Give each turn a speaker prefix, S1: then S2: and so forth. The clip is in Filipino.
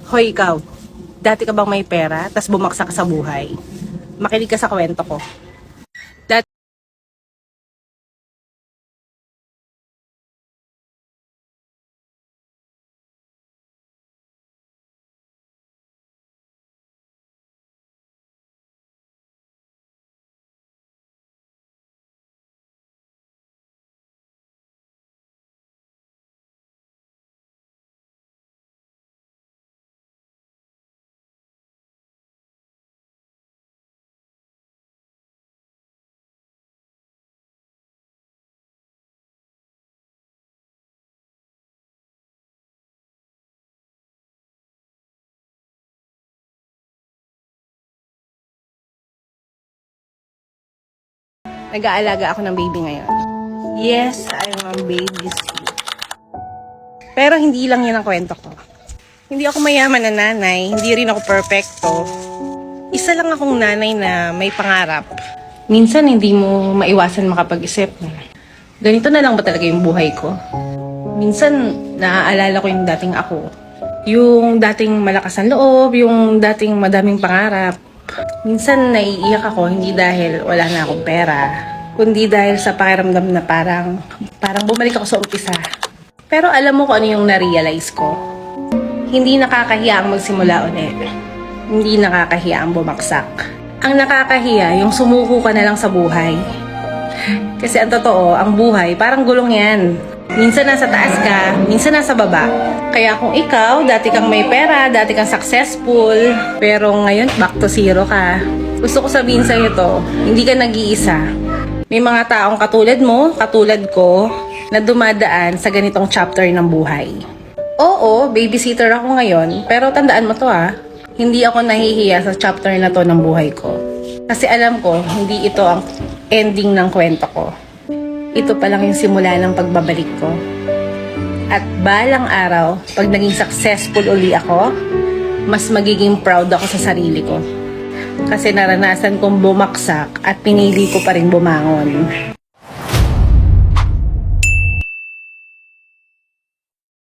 S1: Hoy ikaw, dati ka bang may pera, tas bumagsak ka sa buhay? Makinig ka sa kwento ko. Dati nag-aalaga ako ng baby ngayon. Yes, I'm a babysitter. Pero hindi lang yan ang kwento ko. Hindi ako mayaman na nanay, hindi rin ako perfecto. Isa lang akong nanay na may pangarap. Minsan hindi mo maiwasan makapag-isip. Ganito na lang ba talaga yung buhay ko? Minsan naaalala ko yung dating ako. Yung dating malakas ang loob, yung dating madaming pangarap. Minsan naiiyak ako hindi dahil wala na akong pera, kundi dahil sa pakiramdam na parang bumalik ako sa umpisa. Pero alam mo kung ano yung na-realize ko? Hindi nakakahiya ang magsimula ulit. Hindi nakakahiya ang bumagsak. Ang nakakahiya yung sumuko ka na lang sa buhay. Kasi ang totoo, ang buhay parang gulong yan. Minsan nasa taas ka, minsan nasa baba. Kaya kung ikaw, dati kang may pera, dati kang successful, pero ngayon back to zero ka. Gusto ko sabihin sa'yo to, hindi ka nag-iisa. May mga taong katulad mo, katulad ko, na dumadaan sa ganitong chapter ng buhay. Oo, babysitter ako ngayon, pero tandaan mo to hindi ako nahihiya sa chapter na to ng buhay ko. Kasi alam ko, hindi ito ang ending ng kwento ko. Ito pa lang yung simula ng pagbabalik ko. At balang araw, pag naging successful uli ako, mas magiging proud ako sa sarili ko. Kasi naranasan kong bumaksak at pinili ko pa rin bumangon.